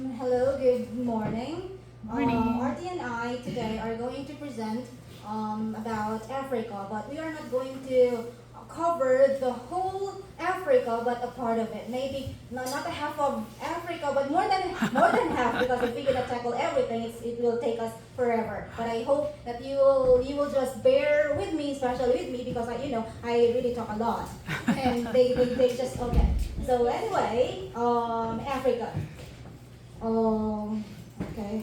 Hello, good morning. Morning. Artie and I today are going to present about Africa, but we are not going to cover the whole Africa, but a part of it. Maybe not a half of Africa, but more than half, because if we gonna tackle everything, it will take us forever. But I hope that you will just bear with me, especially with me, because I really talk a lot, and they just okay. So anyway, Africa. Okay.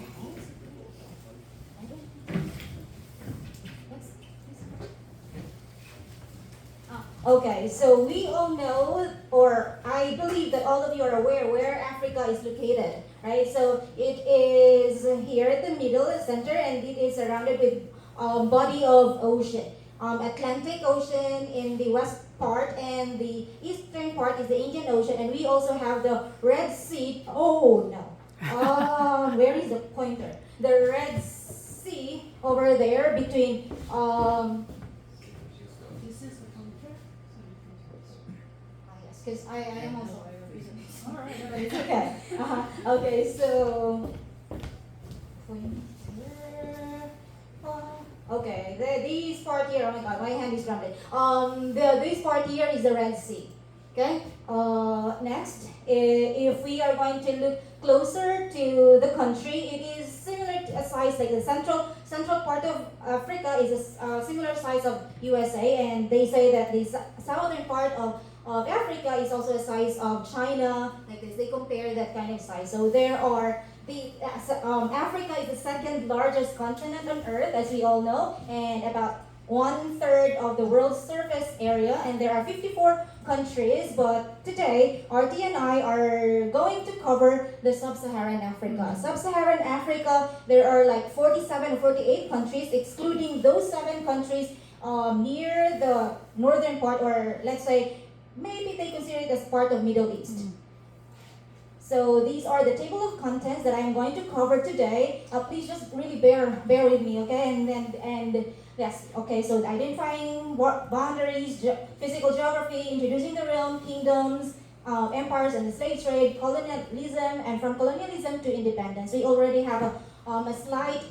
Okay, so we all know, or I believe that all of you are aware where Africa is located, right? So it is here at the middle, center, and it is surrounded with body of ocean. Atlantic Ocean in the west part, and the eastern part is the Indian Ocean, and we also have the Red Sea. Oh no. Where is the pointer? The Red Sea over there between yes, because I am also alright, but it's okay. Okay, so okay, this part here, oh my god, my hand is rumbling. This part here is the Red Sea. Okay. Next, if we are going to look closer to the country, it is similar to a size like the central part of Africa is a similar size of USA, and they say that the southern part of Africa is also a size of China. Like this, they compare that kind of size. So there are Africa is the second largest continent on Earth, as we all know, and about 1/3 of the world's surface area, and there are 54 countries, but today RT and I are going to cover the sub-Saharan Africa. Sub-Saharan Africa, there are like 47 or 48 countries, excluding those 7 countries near the northern part, or let's say maybe they consider it as part of Middle East. So these are the table of contents that I'm going to cover today. Please just really bear with me, okay? And yes, okay. So identifying boundaries, physical geography, introducing the realm, kingdoms, empires, and the slave trade, colonialism, and from colonialism to independence. We already have a slight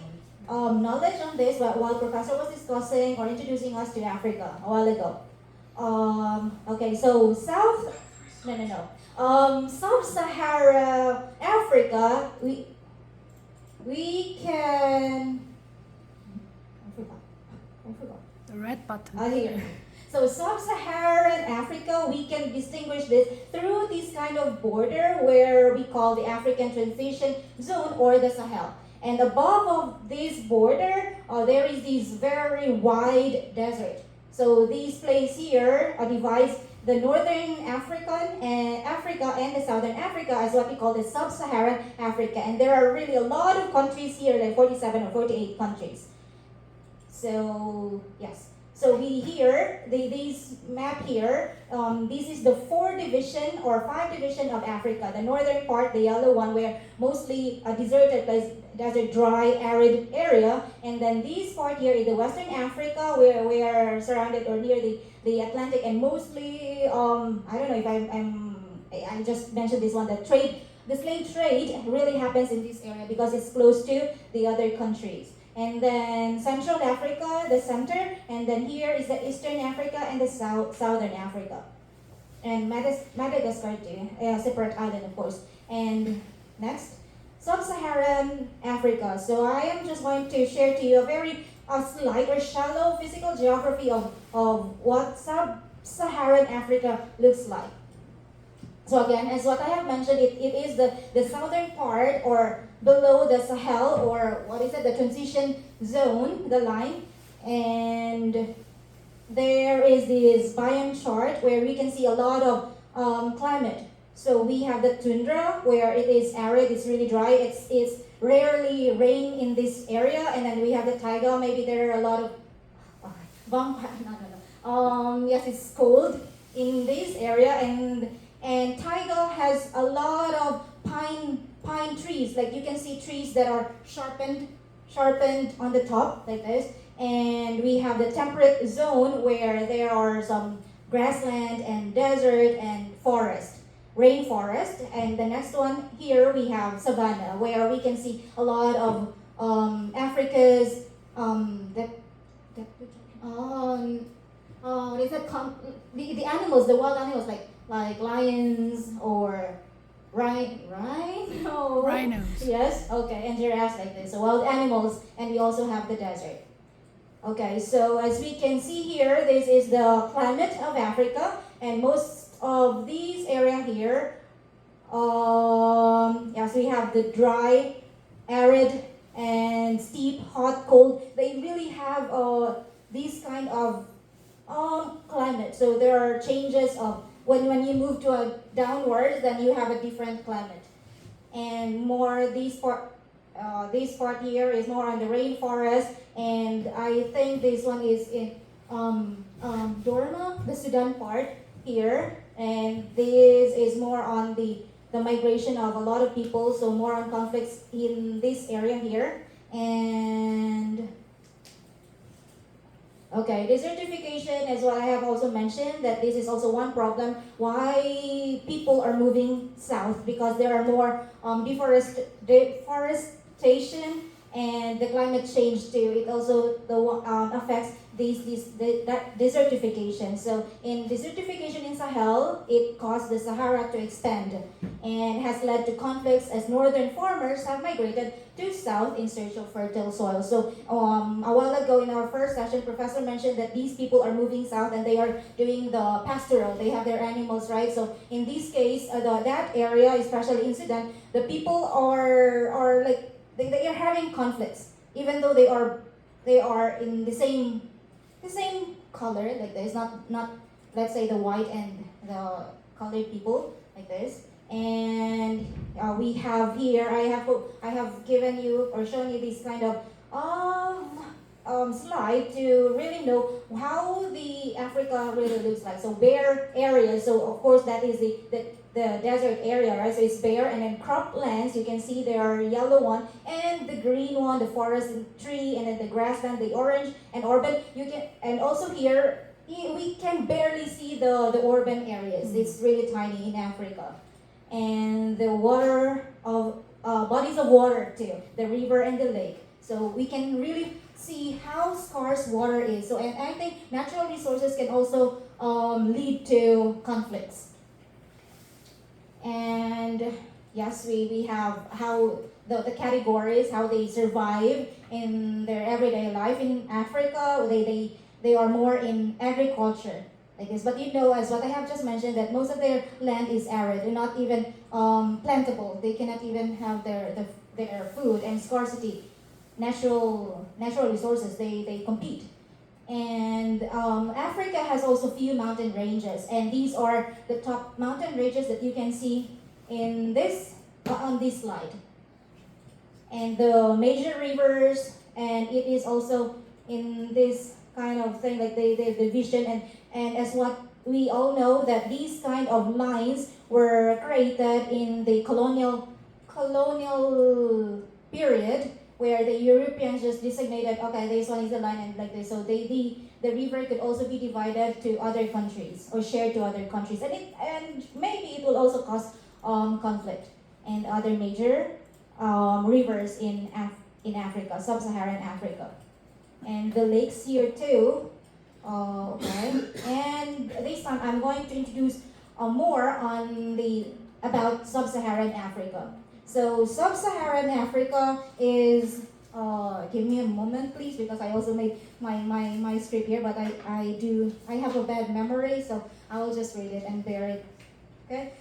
knowledge on this, but while Professor was discussing or introducing us to Africa a while ago. Okay, so Sub-Sahara Africa, we can. I forgot. The red button. Here. So Sub-Saharan Africa, we can distinguish this through this kind of border where we call the African Transition Zone or the Sahel. And above of this border, there is this very wide desert. So this place here divides the northern Africa and the southern Africa as what we call the sub-Saharan Africa. And there are really a lot of countries here, like 47 or 48 countries. So yes, so we here, this map here, this is the 4 division or 5 division of Africa. The northern part, the yellow one, where mostly a deserted place, desert, dry, arid area. And then this part here is the western Africa, where we are surrounded or near the Atlantic, and mostly, I don't know if I just mentioned this one, the slave trade really happens in this area because it's close to the other countries. And then Central Africa, the center, and then here is the Eastern Africa and the Southern Africa. And Madagascar too, a separate island of course. And next, Sub-Saharan Africa. So I am just going to share to you a very slight or shallow physical geography of what Sub-Saharan Africa looks like. So again, as what I have mentioned, it is the southern part or below the Sahel, or what is it, the transition zone, the line. And there is this biome chart where we can see a lot of climate. So we have the tundra where it is arid, it's really dry, it's rarely rain in this area. And then we have the taiga, maybe there are a lot of yes, it's cold in this area, and taiga has a lot of pine trees. Like you can see trees that are sharpened on the top like this. And we have the temperate zone where there are some grassland and desert and forest. rainforest, and the next one here we have savanna, where we can see a lot of Africa's is that the animals, the wild animals like lions or rhino. Rhinos. Yes, okay, and giraffes like this. So wild animals, and we also have the desert. Okay, so as we can see here, this is the climate of Africa, and most of these area here, yes, we have the dry, arid, and steep, hot, cold. They really have these kind of climate. So there are changes of when you move to a downwards, then you have a different climate, and more this part here is more on the rainforest, and I think this one is in Dorma, the Sudan part here, and this is more on the migration of a lot of people, so more on conflicts in this area here, and okay, desertification is what I have also mentioned, that this is also one problem why people are moving south, because there are more deforestation and the climate change too. It also affects that desertification. So in desertification in Sahel, it caused the Sahara to expand and has led to conflicts as northern farmers have migrated to south in search of fertile soil. So a while ago in our first session, Professor mentioned that these people are moving south and they are doing the pastoral. They have their animals, right? So in this case, that area, especially in Sudan, the people are like they are having conflicts, even though they are in the same color, like this, not let's say the white and the colored people like this. And we have here, I have given you or shown you this kind of slide to really know how the Africa really looks like. So bare areas, so of course that is the desert area, right? So it's bare, and then croplands, you can see there are yellow one and the green one, the forest and tree, and then the grassland, the orange and urban. And also here we can barely see the urban areas. It's really tiny in Africa. And the water of bodies of water too, the river and the lake. So we can really see how scarce water is. So, and I think natural resources can also lead to conflicts. And yes, we have how the categories, how they survive in their everyday life in Africa. They are more in agriculture like this. But you know, as what I have just mentioned, that most of their land is arid. They're not even plantable. They cannot even have their food, and scarcity. Natural resources, they compete. And Africa has also few mountain ranges, and these are the top mountain ranges that you can see in on this slide. And the major rivers, and it is also in this kind of thing, like the division, and as what we all know, that these kind of lines were created in the colonial period, where the Europeans just designated, okay, this one is the line, and like this. So the river could also be divided to other countries or shared to other countries, and maybe it will also cause conflict. And other major rivers in Africa, sub-Saharan Africa, and the lakes here too. Okay, and this time I'm going to introduce more on about sub-Saharan Africa. So sub-Saharan Africa is, give me a moment please, because I also made my script here, but I have a bad memory, so I will just read it and bear it. Okay,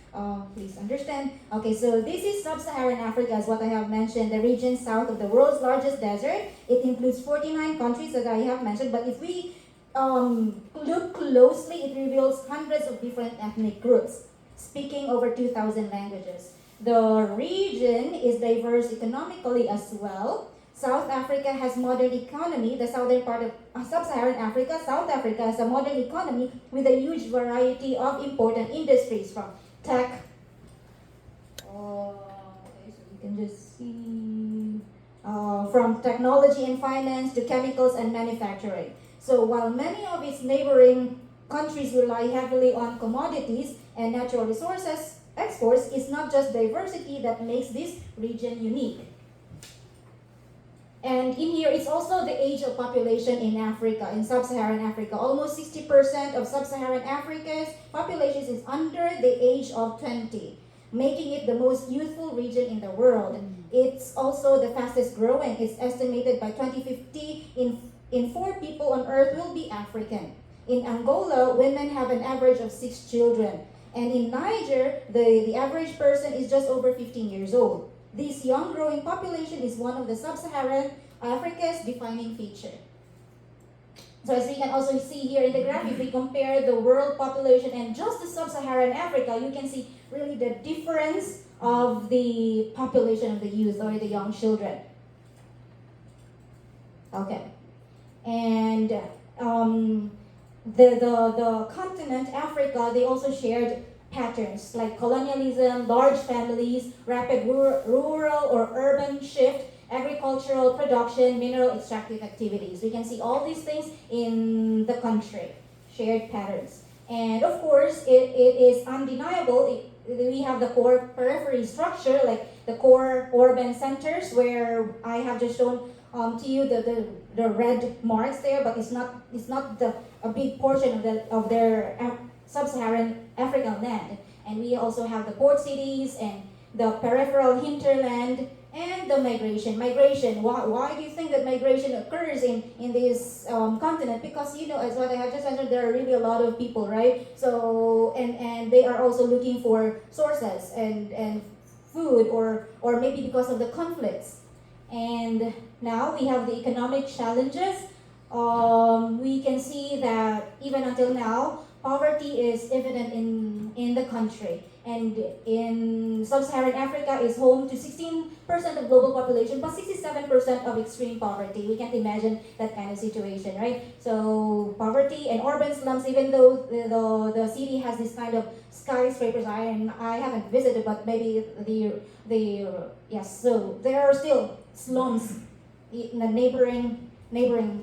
please understand. Okay, so this is sub-Saharan Africa, as what I have mentioned, the region south of the world's largest desert. It includes 49 countries that I have mentioned, but if we look closely, it reveals hundreds of different ethnic groups speaking over 2,000 languages. The region is diverse economically as well. South Africa has modern economy. The southern part of sub-Saharan Africa, South Africa has a modern economy with a huge variety of important industries, from tech. Okay, so you can just see from technology and finance to chemicals and manufacturing. So while many of its neighboring countries rely heavily on commodities and natural resources exports, it's not just diversity that makes this region unique. And in here, it's also the age of population in Africa, in sub-Saharan Africa. Almost 60% of sub-Saharan Africa's population is under the age of 20, making it the most youthful region in the world. It's also the fastest growing. It's estimated by 2050, in 4 people on Earth will be African. In Angola, women have an average of 6 children. And in Niger, the average person is just over 15 years old. This young growing population is one of the sub-Saharan Africa's defining feature. So as we can also see here in the graph, if we compare the world population and just the sub-Saharan Africa, you can see really the difference of the population of the youth or the young children. Okay. And the continent, Africa, they also shared patterns like colonialism, large families, rapid rural or urban shift, agricultural production, mineral extractive activities. We can see all these things in the country, shared patterns. And of course, it is undeniable. We have the core periphery structure, like the core urban centers, where I have just shown to you the red marks there, but it's not a big portion of their sub-Saharan African land. And we also have the port cities and the peripheral hinterland and the migration. Why do you think that migration occurs in this continent? Because, you know, as what I have just mentioned, there are really a lot of people, right? So, and they are also looking for sources and food, or maybe because of the conflicts. And now we have the economic challenges. We can see that even until now, poverty is evident in the country. And in sub-Saharan Africa is home to 16% of global population, but 67% of extreme poverty. We can't imagine that kind of situation, right? So poverty and urban slums, even though the city has this kind of skyscrapers, I haven't visited, but maybe yes. So there are still slums in the neighboring near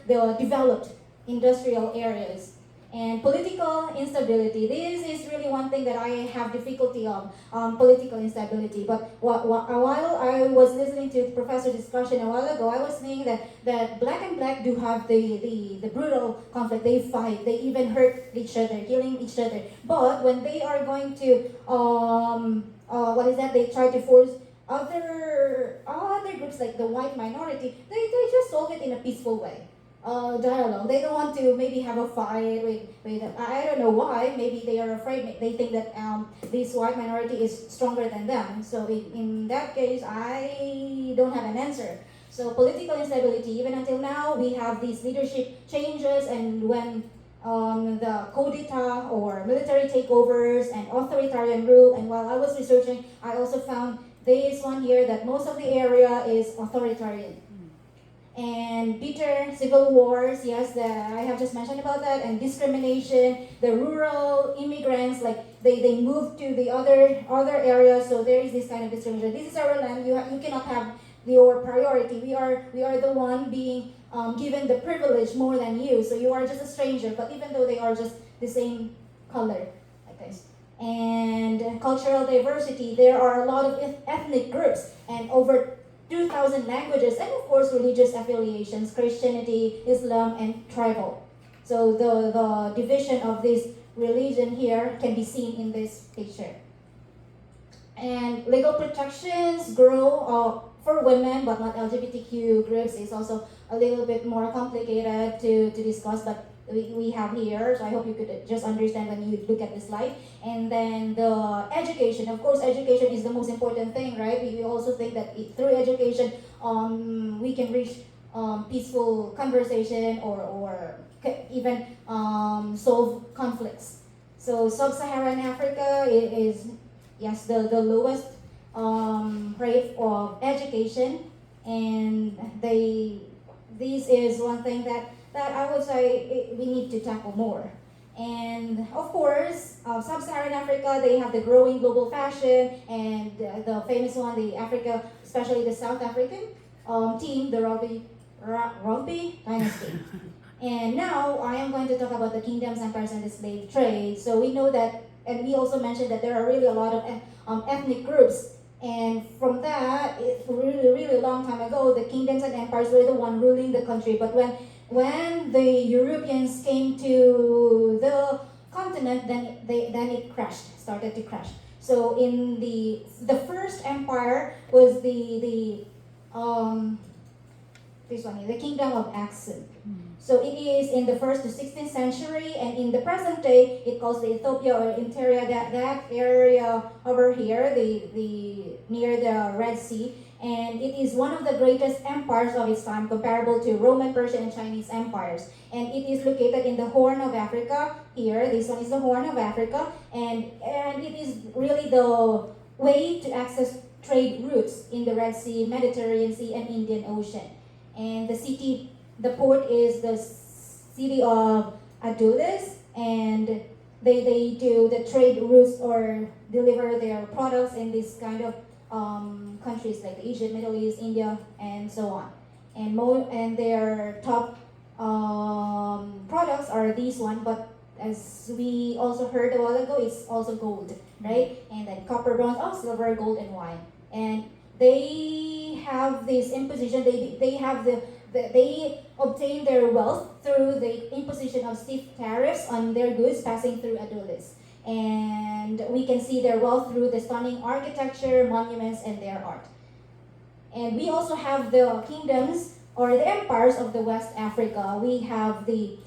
the developed industrial areas. And political instability. This is really one thing that I have difficulty on, political instability. But while I was listening to the professor's discussion a while ago, I was saying that black and black do have the brutal conflict. They fight. They even hurt each other, killing each other. But when they are going to, they try to force other groups like the white minority, they just solve it in a peaceful way. Dialogue. They don't want to maybe have a fight with I don't know why. Maybe they are afraid. They think that this white minority is stronger than them. So in that case, I don't have an answer. So political instability. Even until now, we have these leadership changes, and when the coup d'etat or military takeovers and authoritarian rule. And while I was researching, I also found this one here that most of the area is authoritarian. And bitter civil wars, yes, I have just mentioned about that, and discrimination, the rural immigrants, like they move to the other areas, so there is this kind of discrimination. This is our land, you cannot have your priority. We are the one being given the privilege more than you, so you are just a stranger, but even though they are just the same color, like this. And cultural diversity, there are a lot of ethnic groups, and over 2,000 languages, and of course religious affiliations, Christianity, Islam, and tribal. So the division of this religion here can be seen in this picture. And legal protections grow for women, but not LGBTQ groups. It's also a little bit more complicated to discuss, but we have here, so I hope you could just understand when you look at the slide. And then the education, of course, education is the most important thing, right? We also think that through education, we can reach peaceful conversation or even solve conflicts. So sub-Saharan Africa is yes, the lowest rate of education, and this is one thing that I would say we need to tackle more. And of course, sub-Saharan Africa, they have the growing global fashion, and the famous one, the Africa, especially the South African team, the Rugby Dynasty. And now I am going to talk about the kingdoms, empires, and the slave trade. So we know that and we also mentioned that there are really a lot of ethnic groups. And from that, it's really, really long time ago, the kingdoms and empires were the one ruling the country. But when the Europeans came to the continent, then it crashed, started to crash. So in the first empire was this one, the kingdom of Axum. So it is in the 1st to 16th century, and in the present day, it calls the Ethiopia or Interia, that area over here, the near the Red Sea, and it is one of the greatest empires of its time, comparable to Roman, Persian, and Chinese empires. And it is located in the Horn of Africa. Here, this one is the Horn of Africa, and it is really the way to access trade routes in the Red Sea, Mediterranean Sea, and Indian Ocean. And the port is the city of Adulis, and they do the trade routes or deliver their products in this kind of countries like Egypt, Middle East, India, and so on. And their top products are these one, but as we also heard a while ago, it's also gold, right? And then copper, bronze, silver, gold, and wine. And they have this imposition. They obtain their wealth through the imposition of stiff tariffs on their goods passing through Adulis. And we can see their wealth through the stunning architecture, monuments, and their art. And we also have the kingdoms or the empires of the West Africa. We have the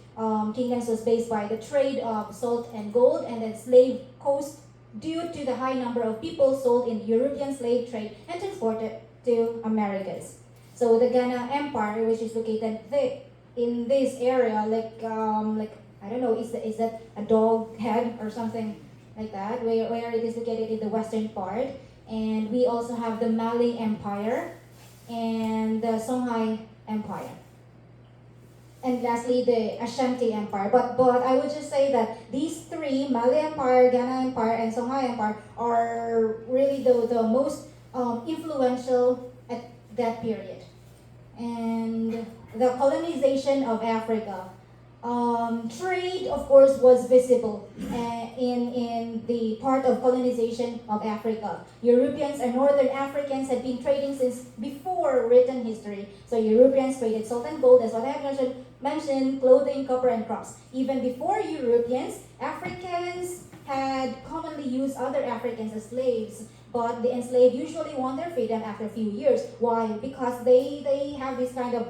kingdoms was based by the trade of salt and gold, and then slave coast due to the high number of people sold in European slave trade and transported to Americas. So the Ghana Empire, which is located in this area, like I don't know, is that a dog head or something like that, where it is located in the western part. And we also have the Mali Empire and the Songhai Empire. And lastly, the Ashanti Empire. But I would just say that these three, Mali Empire, Ghana Empire, and Songhai Empire, are really the most influential at that period. And the colonization of Africa. Trade, of course, was visible in the part of colonization of Africa. Europeans and Northern Africans had been trading since before written history. So Europeans traded salt and gold, as what I have mentioned, clothing, copper, and crops. Even before Europeans, Africans had commonly used other Africans as slaves. But the enslaved usually won their freedom after a few years. Why? Because they have this kind of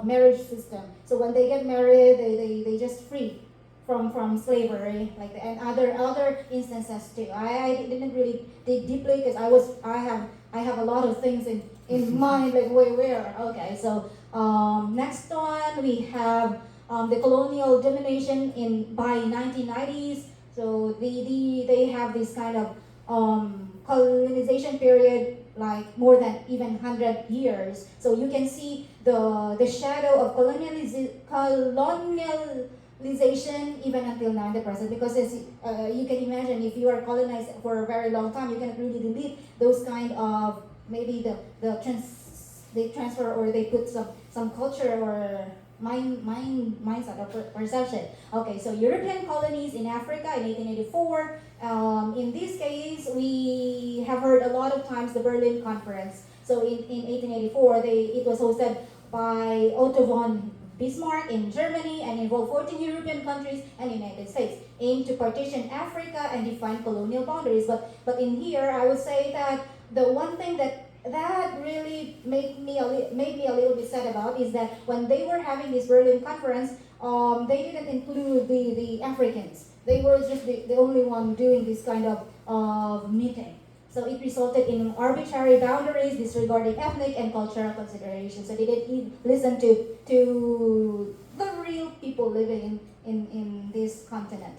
marriage system. So when they get married, they just free from slavery, like and other instances too. I didn't really dig deeply because I have a lot of things in mind, like where. Okay, so next one we have the colonial domination by 1990s. So they have this kind of colonization period like more than even 100 years. So you can see the shadow of colonialization even until now in the present, because as you can imagine, if you are colonized for a very long time, you cannot really delete those kind of, maybe they transfer or they put some culture or mindset or perception. Okay, so European colonies in Africa in 1884. In this case, we have heard a lot of times the Berlin Conference. So in 1884, it was hosted by Otto von Bismarck in Germany and involved 14 European countries and United States, aimed to partition Africa and define colonial boundaries. But in here, I would say that the one thing that really made me a little bit sad about is that when they were having this Berlin Conference, they didn't include the Africans. They were just the only one doing this kind of meeting. So it resulted in arbitrary boundaries, disregarding ethnic and cultural considerations. So they didn't listen to the real people living in this continent.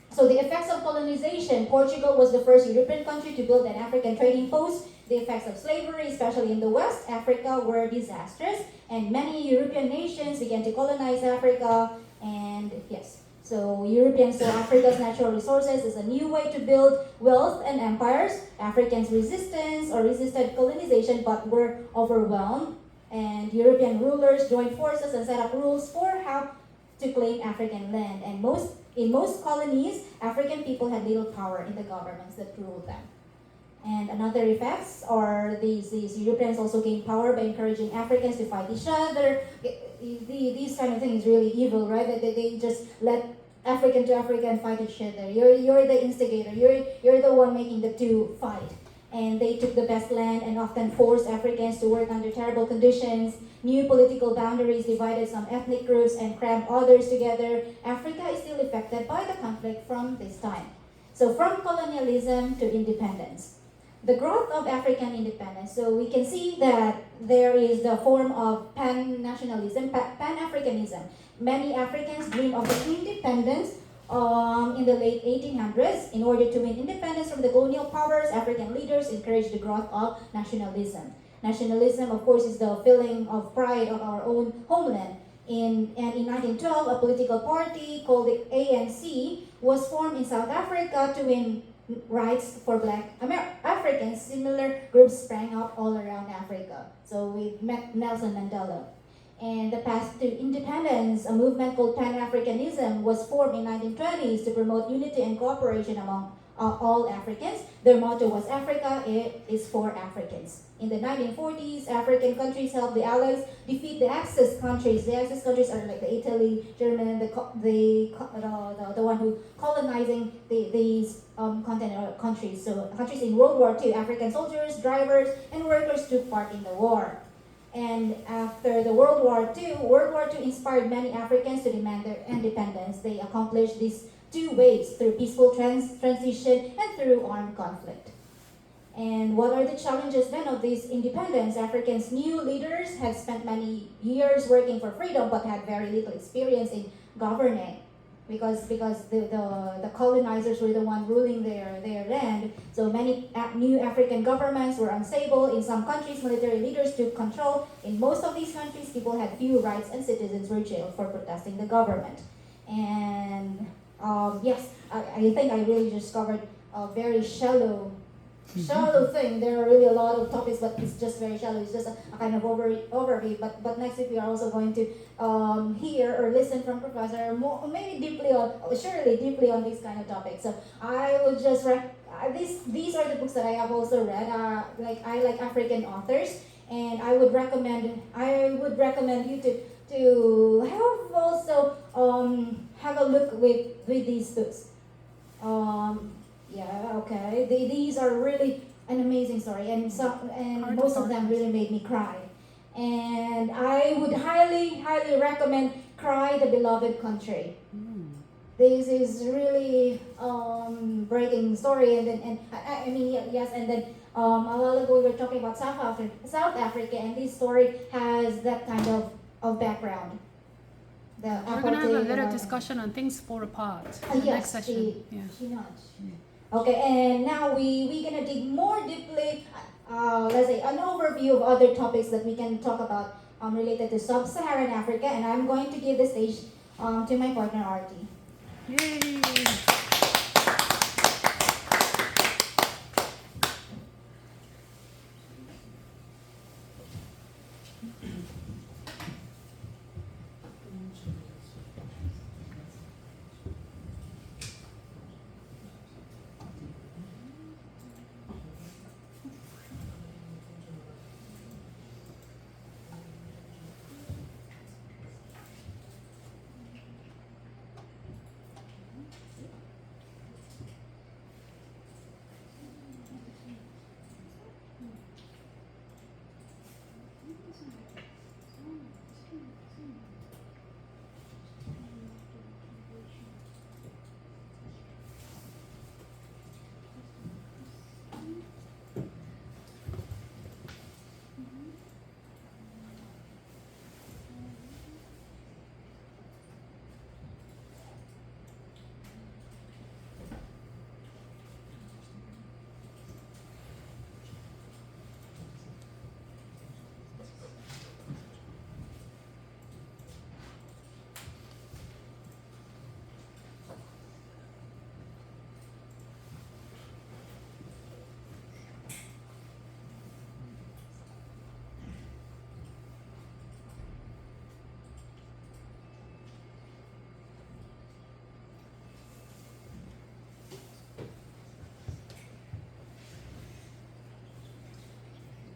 So the effects of colonization. Portugal was the first European country to build an African trading post. The effects of slavery, especially in the West Africa, were disastrous, and many European nations began to colonize Africa. And yes, so Europeans saw Africa's natural resources as a new way to build wealth and empires. Africans resisted colonization but were overwhelmed, and European rulers joined forces and set up rules for how to claim African land. And most In most colonies, African people had little power in the governments that ruled them. And another effects are these Europeans also gained power by encouraging Africans to fight each other. These kind of things really evil, right? That they just let African to African fight each other. You're the instigator. You're the one making the two fight. And they took the best land and often forced Africans to work under terrible conditions. New political boundaries divided some ethnic groups and crammed others together. Africa is still affected by the conflict from this time. So from colonialism to independence. The growth of African independence. So we can see that there is the form of pan-nationalism, pan-Africanism. Many Africans dream of the independence in the late 1800s. In order to win independence from the colonial powers, African leaders encouraged the growth of nationalism. Nationalism, of course, is the feeling of pride of our own homeland. In 1912, a political party called the ANC was formed in South Africa to win rights for black Africans. Similar groups sprang up all around Africa. So we met Nelson Mandela. And the path to independence, a movement called Pan-Africanism, was formed in 1920s to promote unity and cooperation among all Africans. Their motto was Africa is for Africans. In the 1940s, African countries helped the Allies defeat the Axis countries. The Axis countries are like the Italy, German, the one who colonizing these continental countries. So countries in World War II, African soldiers, drivers, and workers took part in the war. And after the World War II inspired many Africans to demand their independence. They accomplished these two ways, through peaceful transition and through armed conflict. And what are the challenges then of this independence? Africans' new leaders had spent many years working for freedom but had very little experience in governing because the colonizers were the one ruling their land. So many new African governments were unstable. In some countries, military leaders took control. In most of these countries, people had few rights and citizens were jailed for protesting the government. And yes, I think I really just covered a very shallow thing. There are really a lot of topics, but it's just very shallow. It's just a kind of overview. But next week we are also going to hear or listen from Professor more, maybe deeply on these kind of topics. So I will just these are the books that I have also read. I like African authors, and I would recommend you to have also have a look with these books. Yeah, okay. These are really an amazing story, and most of them really made me cry. And I would highly recommend "Cry, the Beloved Country." This is really breaking story, and then yes, and then a while ago we were talking about South Africa, and this story has that kind of background. We're going to have a little discussion on things fall apart in the next session. She nods. Okay, and now we're gonna dig more deeply. Let's say an overview of other topics that we can talk about related to sub-Saharan Africa, and I'm going to give the stage to my partner Artie. Yay!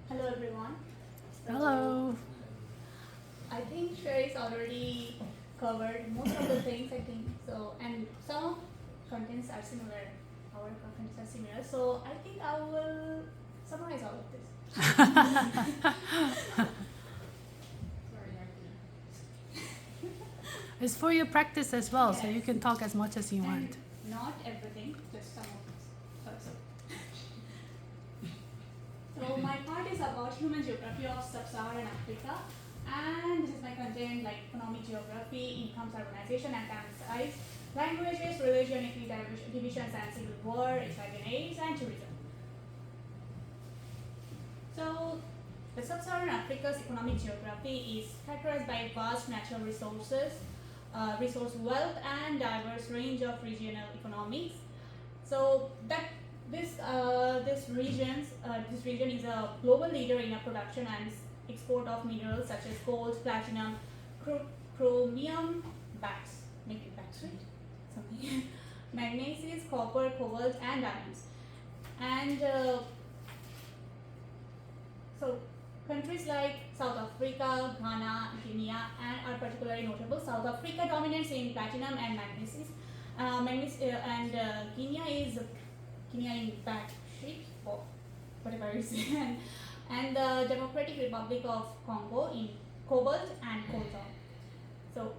Hello everyone. So, Hello. I think Sherry's already covered most of the things I think so, and some contents are similar. Our contents are similar, so I think I will summarize all of this. It's for your practice as well, so Yes. you can talk as much as you And want. not everything, just some of this. So my part is about human geography of sub-Saharan Africa, and this is my content like economic geography, incomes, urbanization, and family size, languages, religion, ethnic divisions, and civil war, HIV and AIDS, and tourism. So the sub-Saharan Africa's economic geography is characterized by vast natural resources, resource wealth, and diverse range of regional economics. So that this region is a global leader in a production and export of minerals such as gold, platinum, chromium, maybe backstreet, something, magnesium, copper, cobalt, and diamonds. And so countries like South Africa, Ghana, Guinea, and are particularly notable. South Africa dominates in platinum and manganese. And Guinea in backstreet, or whatever it is, and the Democratic Republic of Congo in cobalt and coltan. So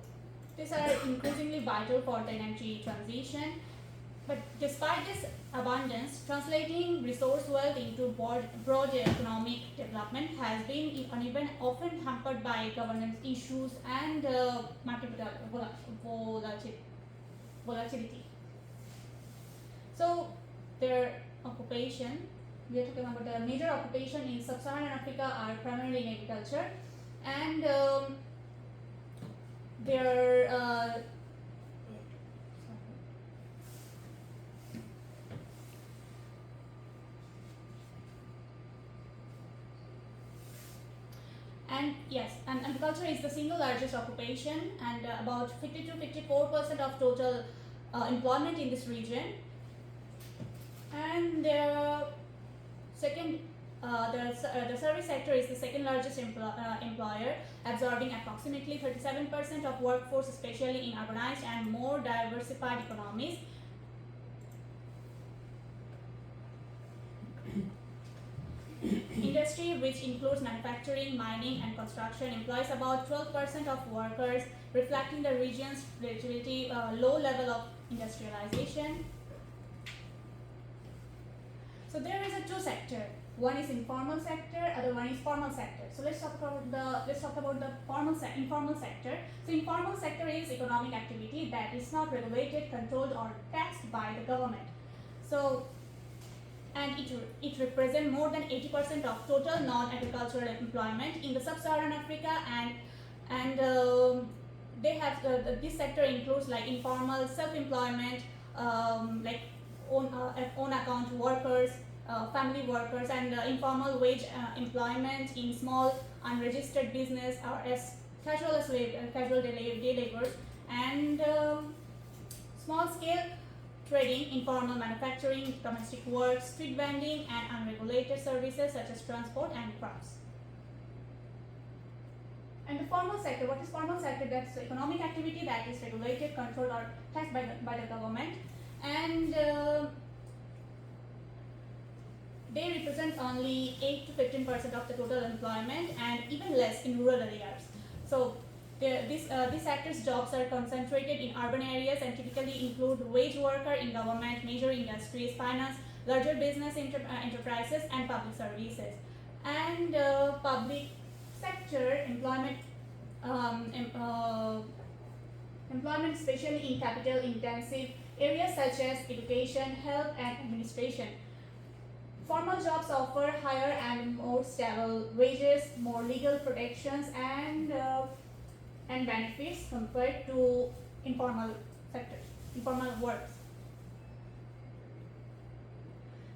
these are increasingly vital for the energy transition. But despite this abundance, translating resource wealth into broad economic development has been uneven, often hampered by governance issues and market volatility. So their occupation, we are talking about the major occupation in sub-Saharan Africa are primarily in agriculture, and their and yes, and agriculture is the single largest occupation, and about 50 to 54% of total employment in this region. And second, the service sector is the second largest employer, absorbing approximately 37% of workforce, especially in urbanized and more diversified economies. Industry, which includes manufacturing, mining, and construction, employs about 12% of workers, reflecting the region's relatively low level of industrialization. So there is a two sector. One is informal sector, other one is formal sector. So let's talk about the informal sector. So informal sector is economic activity that is not regulated, controlled, or taxed by the government. So and it represents more than 80% of total non-agricultural employment in the sub-Saharan Africa, and they have this sector includes like informal self-employment, like own account workers, family workers, and informal wage employment in small unregistered business or as casual day laborers, and small scale trading, informal manufacturing, domestic work, street vending, and unregulated services such as transport and crafts. And the formal sector, what is formal sector? That's the economic activity that is regulated, controlled, or taxed by the government. And they represent only 8 to 15% of the total employment, and even less in rural areas. So these sector's jobs are concentrated in urban areas and typically include wage worker in government, major industries, finance, larger business enterprises, and public services. And public sector employment, especially in capital-intensive areas such as education, health, and administration. Formal jobs offer higher and more stable wages, more legal protections, and benefits compared to informal sectors, informal works.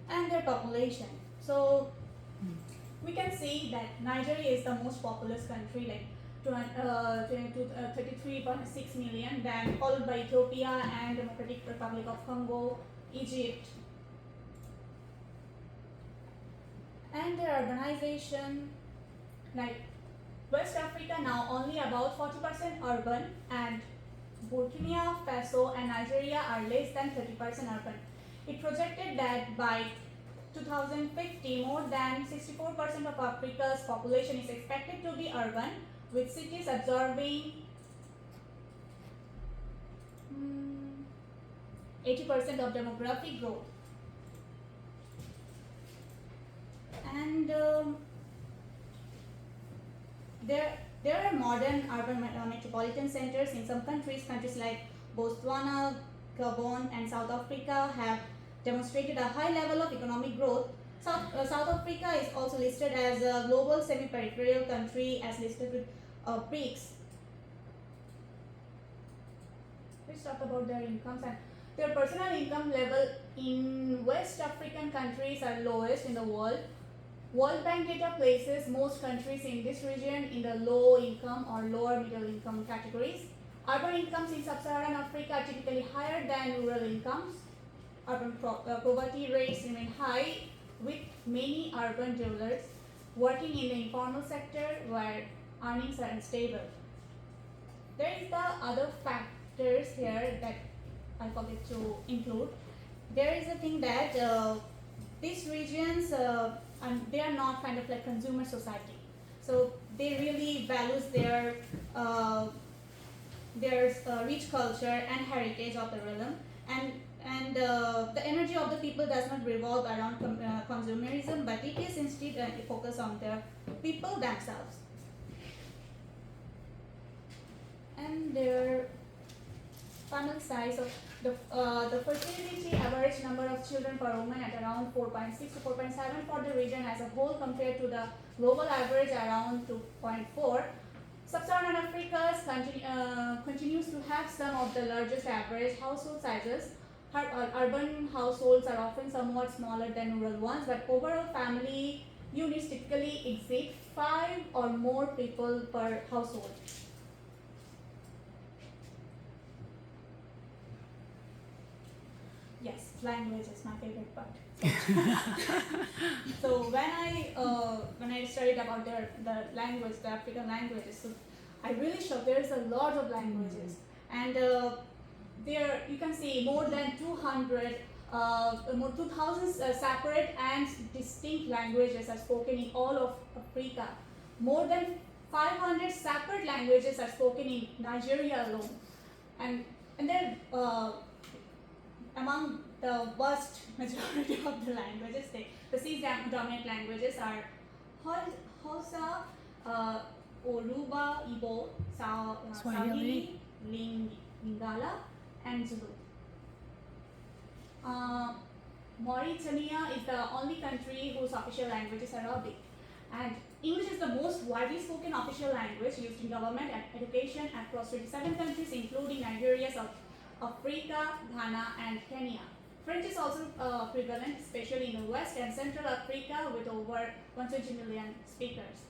And their population. So we can see that Nigeria is the most populous country, like 33.6 million, then followed by Ethiopia and Democratic Republic of Congo, Egypt. And and their urbanization, like West Africa now only about 40% urban, and Burkina Faso and Nigeria are less than 30% urban. It projected that by 2050, more than 64% of Africa's population is expected to be urban, with cities absorbing 80% of demographic growth. And there are modern urban metropolitan centers in some countries. Countries like Botswana, Gabon, and South Africa have demonstrated a high level of economic growth. South Africa is also listed as a global semi-peripheral country, as listed with BRICS. Let's talk about their incomes. And their personal income level in West African countries are lowest in the world. World Bank data places most countries in this region in the low income or lower middle income categories. Urban incomes in sub-Saharan Africa are typically higher than rural incomes. Urban poverty rates remain high, with many urban dwellers working in the informal sector where earnings are unstable. There is the other factors here that I forget to include. There is a thing that these regions and they are not kind of like consumer society, so they really values their rich culture and heritage of the realm, and the energy of the people does not revolve around consumerism, but it is instead focused on their people themselves. And their family size of the fertility average number of children per woman at around 4.6 to 4.7 for the region as a whole, compared to the global average around 2.4. Sub-Saharan Africa continues to have some of the largest average household sizes. Urban households are often somewhat smaller than rural ones, but overall family units typically exceed 5 or more people per household. Yes, language is my favorite part. So when I studied about the language, the African languages, so I really shocked. There's a lot of languages, and there you can see more than 2,000 separate and distinct languages are spoken in all of Africa. More than 500 separate languages are spoken in Nigeria alone, and then among the vast majority of the languages, the six dominant languages are Hausa, Yoruba, Igbo, Swahili, Lingala, and Zulu. Mauritania is the only country whose official language is Arabic, and English is the most widely spoken official language used in government and education across 27 countries, including Nigeria, South Africa, Ghana, and Kenya. French is also prevalent, especially in the West and Central Africa, with over 120 million speakers.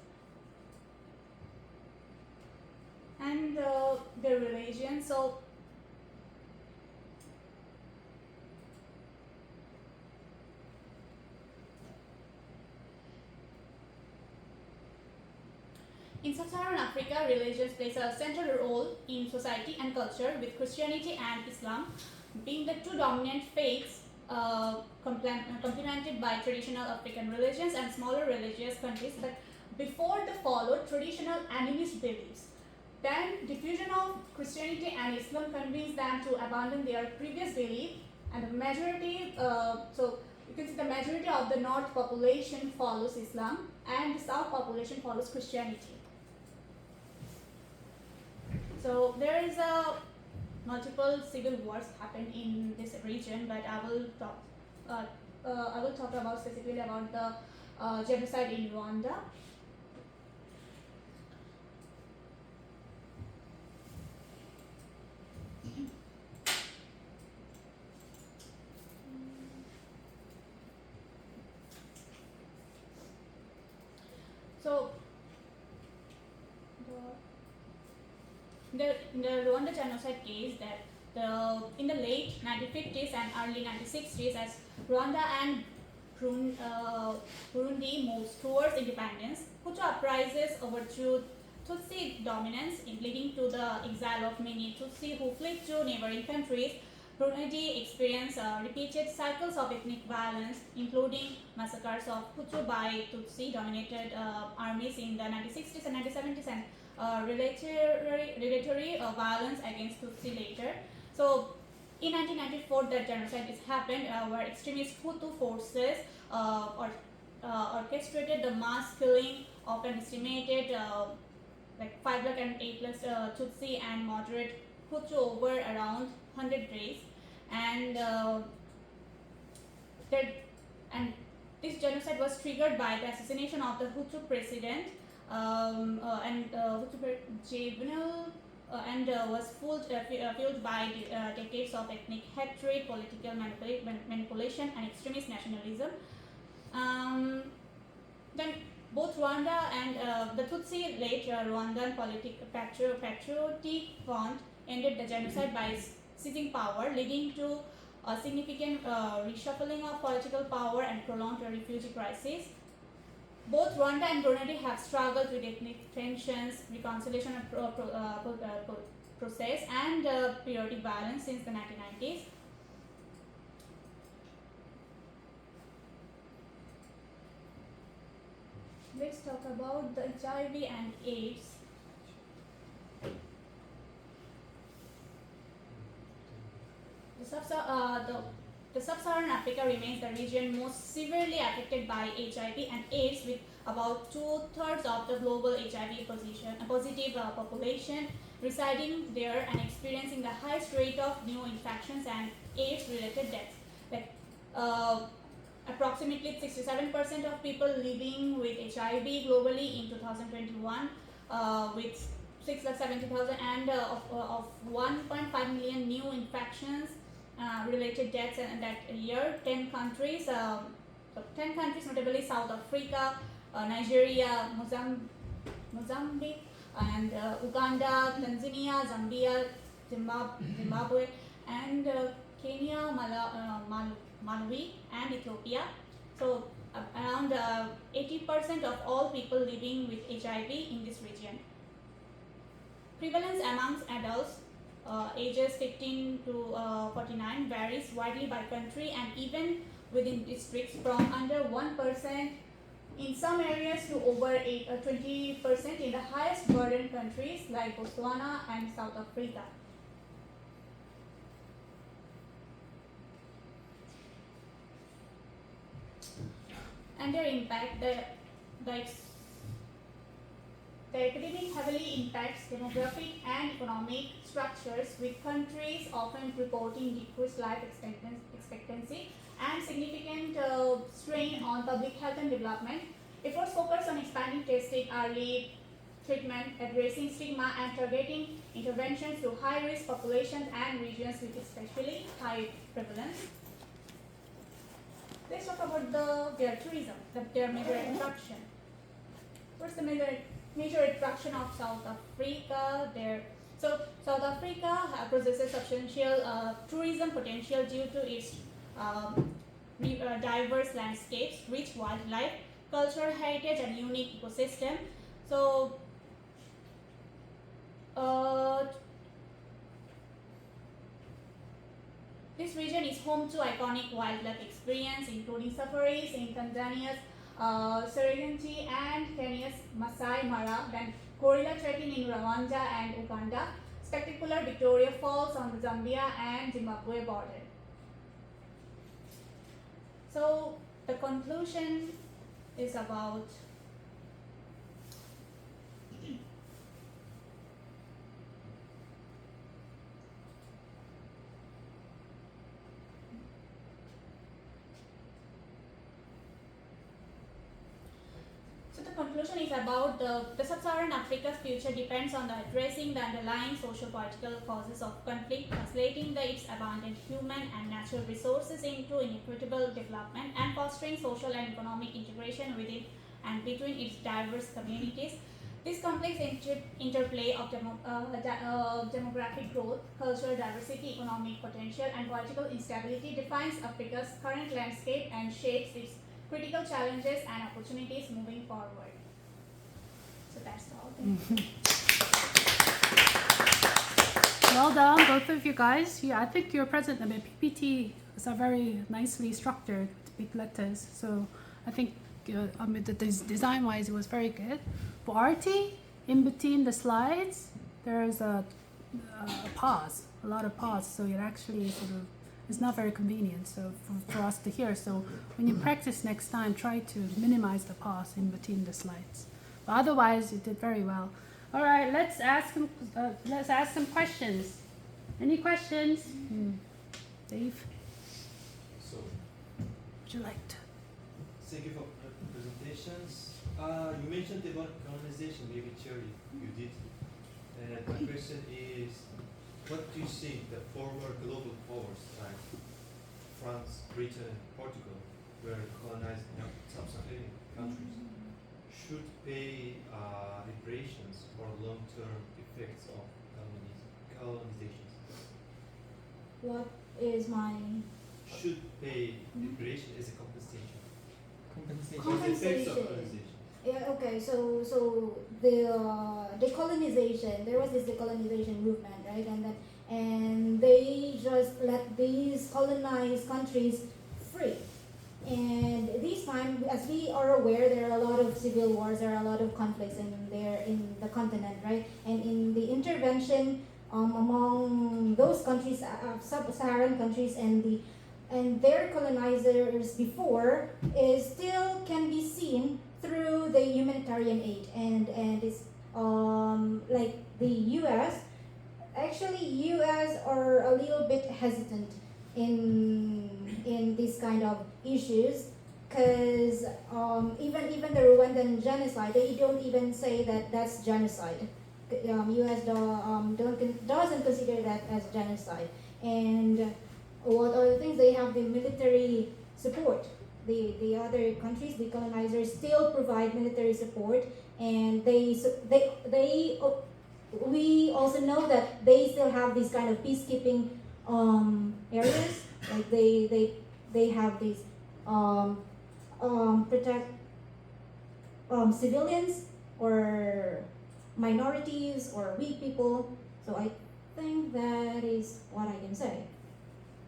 And their religion. So in Sub-Saharan Africa, religions plays a central role in society and culture, with Christianity and Islam being the two dominant faiths, complemented by traditional African religions and smaller religious countries. But before the followed traditional animist beliefs, then diffusion of Christianity and Islam convinced them to abandon their previous belief, and the majority, so you can see the majority of the north population follows Islam and the south population follows Christianity. So there is a multiple civil wars happened in this region, but I will talk about specifically about the genocide in Rwanda. So in the Rwanda genocide case, that in the late 1950s and early 1960s, as Rwanda and Burundi moves towards independence, Hutu uprisings overthrew Tutsi dominance, leading to the exile of many Tutsi who fled to neighboring countries. Burundi experienced repeated cycles of ethnic violence, including massacres of Hutu by Tutsi-dominated armies in the 1960s and 1970s, and relatory violence against Tutsi later. So, in 1994, the genocide has happened, where extremist Hutu forces orchestrated the mass killing of an estimated like 5 lakh and 8 lakh Tutsi and moderate Hutu over around 100 days, and this genocide was triggered by the assassination of the Hutu president Hutu Juvenile, and was fueled by decades of ethnic hatred, political manipulation, and extremist nationalism. Then both Rwanda and the Tutsi-led Rwandan Patriotic Front ended the genocide by seizing power, leading to a significant reshuffling of political power and prolonged refugee crisis. Both Rwanda and Burundi have struggled with ethnic tensions, reconciliation process, and periodic violence since the 1990s. Let's talk about the HIV and AIDS. The sub-Saharan Africa remains the region most severely affected by HIV and AIDS, with about 2/3 of the global HIV positive population residing there and experiencing the highest rate of new infections and AIDS-related deaths. Like approximately 67% of people living with HIV globally in 2021, with 670,000, and of 1.5 million new infections related deaths in that year. 10 countries, notably South Africa, Nigeria, Mozambique, and Uganda, Tanzania, Zambia, Zimbabwe, and Kenya, Malawi, and Ethiopia. So around 80% of all people living with HIV in this region. Prevalence amongst adults ages 15 to 49 varies widely by country and even within districts, from under 1% in some areas to over 20% in the highest burden countries like Botswana and South Africa. And their impact, the epidemic heavily impacts demographic and economic structures, with countries often reporting decreased life expectancy and significant strain on public health and development. Efforts focus on expanding testing, early treatment, addressing stigma, and targeting interventions to high-risk populations and regions with especially high prevalence. Let's talk about their tourism, their major attraction. What's the major attraction of South Africa? South Africa possesses substantial tourism potential due to its diverse landscapes, rich wildlife, cultural heritage, and unique ecosystem. So, this region is home to iconic wildlife experience, including safaris in Tanzania's Serengeti and Kenya's Masai Mara, then gorilla trekking in Rwanda and Uganda, spectacular Victoria Falls on the Zambia and Zimbabwe border. So the conclusion is about the sub-Saharan Africa's future depends on addressing the underlying social-political causes of conflict, translating its abundant human and natural resources into inequitable development, and fostering social and economic integration within and between its diverse communities. This complex interplay of demographic growth, cultural diversity, economic potential, and political instability defines Africa's current landscape and shapes its critical challenges and opportunities moving forward. So that's all. Thank you. Well done, both of you guys. Yeah, I think your PPT is a very nicely structured, big letters. So I think the design-wise, it was very good. For RT, in between the slides, there's a pause, a lot of pause. So it actually sort of it's not very convenient. So for us to hear. So when you practice next time, try to minimize the pause in between the slides. But otherwise, you did very well. All right, let's ask some questions. Any questions? Dave, So, would you like to? thank you for presentations. You mentioned about colonization, maybe theory you did. And my question is, what do you think the former global powers like France, Britain, and Portugal were colonized sub-Saharan countries should pay reparations for long-term effects of colonizations? What is my Should pay reparation as a compensation Compensation. for the effects of Compensation. colonization. Yeah, okay, so the decolonization, there was this decolonization movement, right? And they just let these colonized countries free. And this time, as we are aware, there are a lot of civil wars, there are a lot of conflicts in the continent, right? And in the intervention among those countries, sub-Saharan countries, and their colonizers before is still can be seen through the humanitarian aid, and it's like the U.S. Actually, U.S. are a little bit hesitant in this kind of issues, because even the Rwandan genocide, they don't even say that that's genocide. U.S. Doesn't consider that as genocide. And what are the things? They have the military support. The other countries, the colonizers, still provide military support, and we also know that they still have these kind of peacekeeping areas, like they have these protect civilians or minorities or weak people. So I think that is what I can say.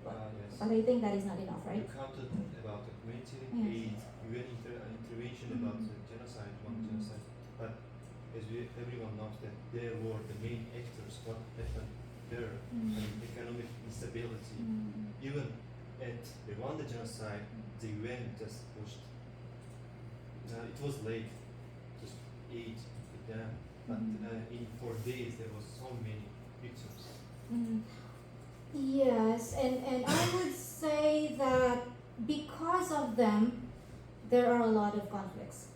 Yes. But I think that is not enough, right? You counted about the humanitarian Yes. aid, UN intervention about the genocide, one genocide. But as everyone knows that they were the main actors, what happened there, and economic instability. Even at the Rwanda genocide, the UN just pushed. It was late, just aid to them. But in 4 days, there was so many victims. Yes, and I would say that because of them, there are a lot of conflicts.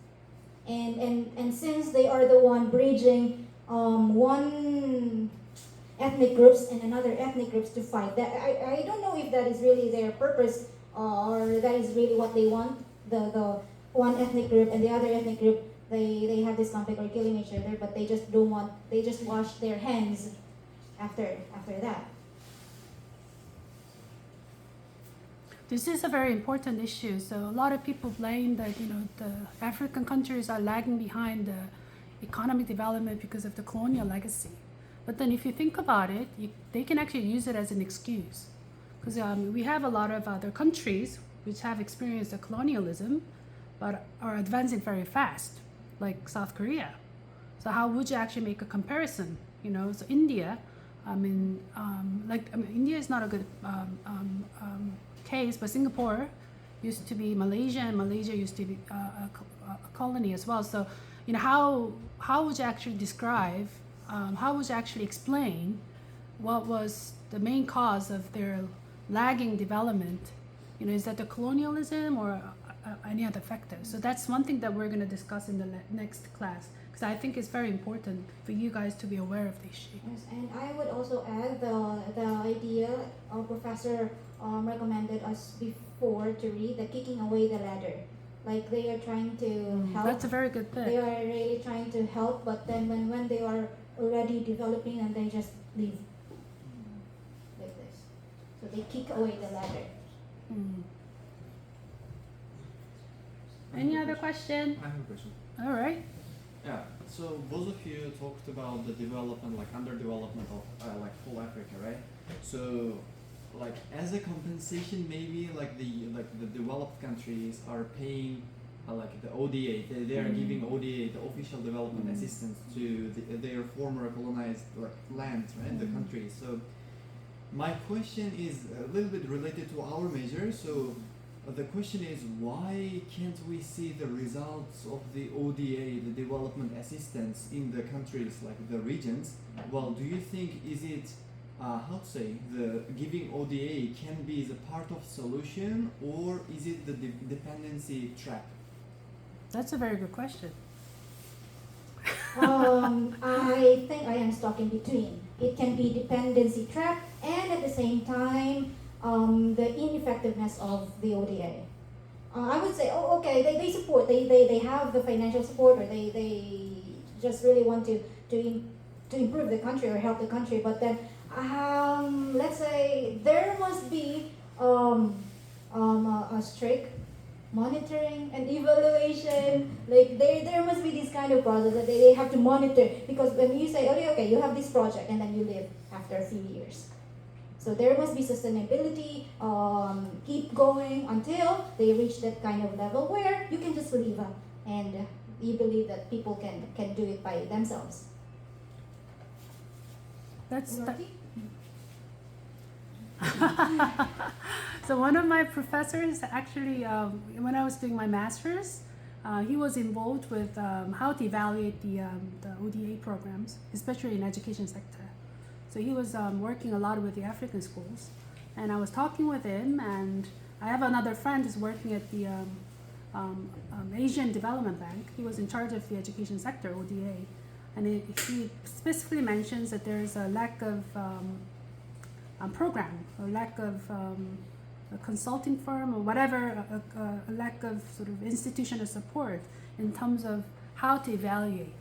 And since they are the one bridging one ethnic groups and another ethnic groups to fight, that I don't know if that is really their purpose or that is really what they want. The one ethnic group and the other ethnic group, they have this conflict or killing each other, but they just don't want, they just wash their hands after that. This is a very important issue. So a lot of people blame that the African countries are lagging behind the economic development because of the colonial legacy. But then if you think about it, they can actually use it as an excuse, because we have a lot of other countries which have experienced the colonialism, but are advancing very fast, like South Korea. So how would you actually make a comparison? So India, India is not a good case, but Singapore used to be Malaysia, and Malaysia used to be a colony as well. So, how would you actually describe, how would you actually explain what was the main cause of their lagging development? Is that the colonialism or any other factors? So that's one thing that we're going to discuss in the next class, because I think it's very important for you guys to be aware of the issue. Yes, and I would also add the idea our professor recommended us before to read, the kicking away the ladder. Like they are trying to help. That's a very good thing. They are really trying to help, but then when they are already developing, and they just leave like this. So they kick away the ladder. Any other question? I have a question. All right. Yeah. So both of you talked about the development, like underdevelopment of like whole Africa, right? So, like as a compensation, maybe like the developed countries are paying like the ODA. They are giving ODA, the official development assistance, to their former colonized like lands, right? The countries. So, my question is a little bit related to our measure. So. The question is, why can't we see the results of the ODA, the development assistance, in the countries, like the regions? Well, do you think, is it, how to say, the giving ODA can be the part of solution, or is it the dependency trap? That's a very good question. I think I am stuck in between. It can be dependency trap, and at the same time, the ineffectiveness of the ODA. I would say, oh, okay, they support, they have the financial support, or they just really want to improve the country or help the country, but then let's say there must be a strict monitoring and evaluation. Like there must be this kind of process that they have to monitor, because when you say, okay, you have this project, and then you leave after a few years. So there must be sustainability, keep going until they reach that kind of level where you can just leave and you believe that people can do it by themselves. That's Dorothy? So one of my professors actually, when I was doing my master's, he was involved with how to evaluate the ODA programs, especially in education sector. So he was working a lot with the African schools, and I was talking with him, and I have another friend who's working at the Asian Development Bank. He was in charge of the education sector, ODA, and he specifically mentions that there's a lack of program, or lack of a consulting firm, or whatever, a lack of sort of institutional support in terms of how to evaluate.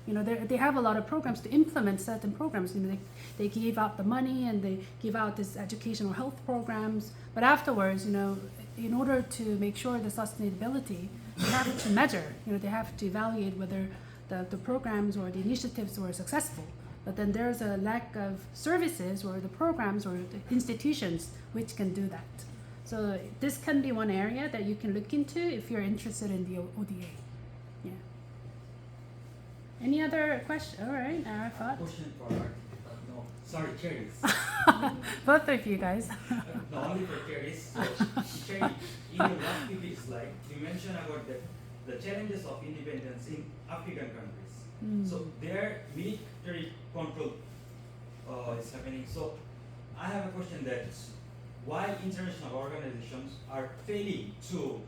You know, they have a lot of programs to implement certain programs. You know, they give out the money, and they give out this educational health programs. But afterwards, you know, in order to make sure the sustainability, they have to measure. You know, they have to evaluate whether the programs or the initiatives were successful. But then there's a lack of services or the programs or the institutions which can do that. So this can be one area that you can look into if you're interested in the ODA. Yeah. Any other question? All right, Arafat. Question for no, sorry, Cherries. Both of you guys. No, only for Cherries. So, Cherry, in your last PPT slide, you mentioned about the challenges of independence in African countries. So their military control is happening. So I have a question that why international organizations are failing to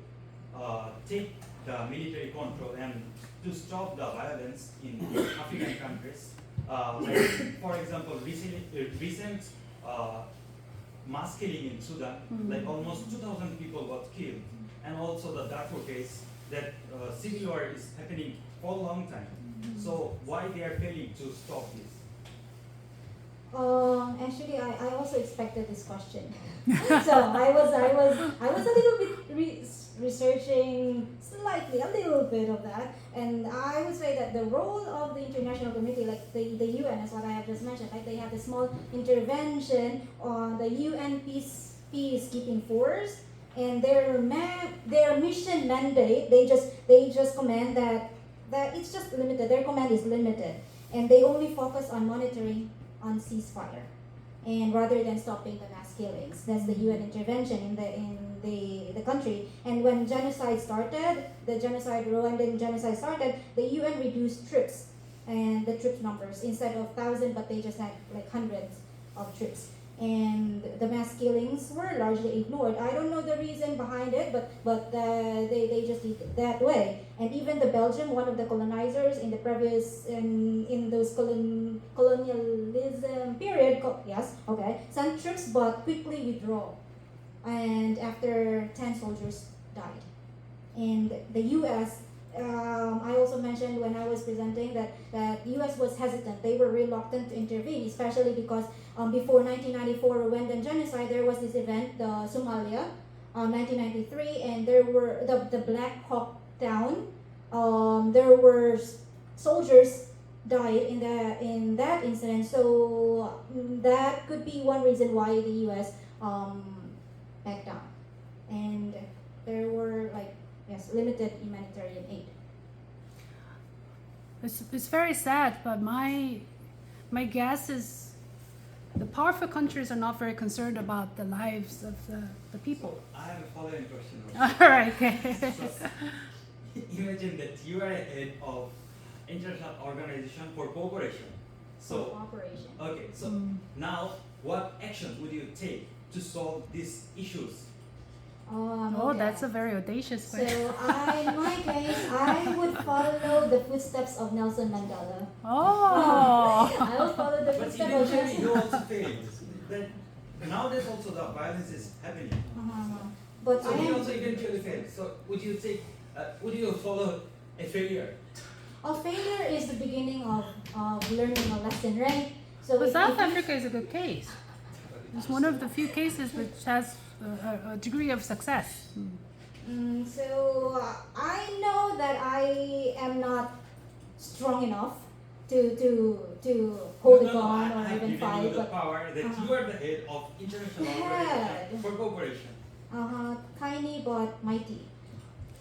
take the military control and to stop the violence in African countries. Like, for example, recent mass killing in Sudan, like almost 2,000 people got killed, and also the Darfur case, that civil war is happening for a long time. So why they are failing to stop this? Actually, I also expected this question. So I was a little bit researching slightly, a little bit of that, and I would say that the role of the international community, like the UN, is what I have just mentioned. Like they have the small intervention on the UN peacekeeping force, and their mission mandate, they just command that it's just limited. Their command is limited, and they only focus on monitoring on ceasefire, and rather than stopping the mass killings. That's the UN intervention in the country. And when genocide started, Rwandan genocide started, the UN reduced troops and the troop numbers. Instead of 1,000, but they just had like hundreds of troops. And the mass killings were largely ignored. I don't know the reason behind it, but they just did it that way. And even the Belgium, one of the colonizers in the previous in those colonialism period, sent troops but quickly withdraw. And after 10 soldiers died. And the U.S. I also mentioned when I was presenting that U.S. was hesitant. They were reluctant to intervene, especially because before 1994 Rwandan genocide, there was this event, the Somalia, 1993, and there were the Black Hawk down. There were soldiers died in that incident. So that could be one reason why the U.S. Backed down, and there were limited humanitarian aid. It's very sad, but my guess is the powerful countries are not very concerned about the lives of the people. I have a following question. All right, okay. Imagine that you are a head of international organization for cooperation. So, Cooperation. okay, so now what actions would you take to solve these issues? Oh, Okay. that's a very audacious question. So in my case, I would follow the footsteps of Nelson Mandela. Oh. I will follow the But footsteps of eventually you Nelson. also failed. Then nowadays also the violence is happening. But So I he am, also eventually failed. So would you follow a failure? a failure is the beginning of learning a lesson, right? So But if South you- Africa is a good case. It's one of the few cases which has a degree of success. So I know that I am not strong enough to hold a gun or I have even given fight, you the but power that you are the head of international organization Head. for cooperation. tiny but mighty.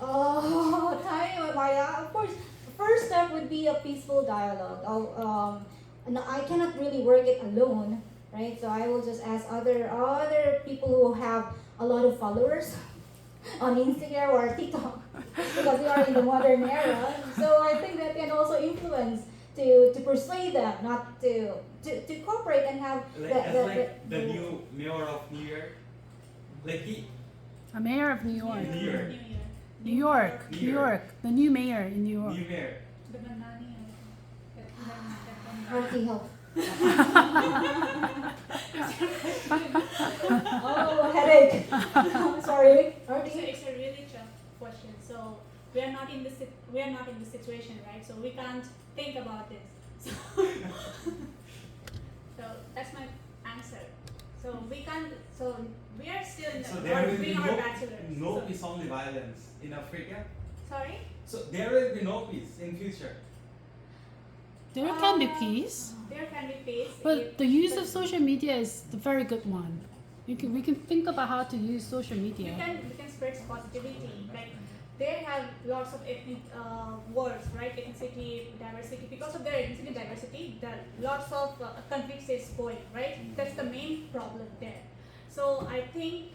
Oh, tiny but mighty. Of course, first step would be a peaceful dialogue. And I cannot really work it alone, right? So I will just ask other people who have a lot of followers on Instagram or TikTok because we are in the modern era. So I think that can also influence to persuade them not to cooperate and have The new mayor of New York. Like he A mayor of New York. New York. New York. New York. The new mayor in New York. New mayor. The Banani. Hearty help. Oh, headache. Sorry. Hearty. It's a really tough question. So we are not in this situation, right? So we can't think about this. So that's my answer. So we can't. So we are still in the. So we there are will be doing our bachelor's. no So- peace, only violence in Africa. Sorry. So there will be no peace in future. There can be peace, There can be peace. but the use of social media is the very good one. We can think about how to use social we media. can spread positivity. Like they have lots of ethnic words, right? Ethnicity, diversity. Because of their ethnicity, diversity, lots of conflicts is going, right? That's the main problem there. So I think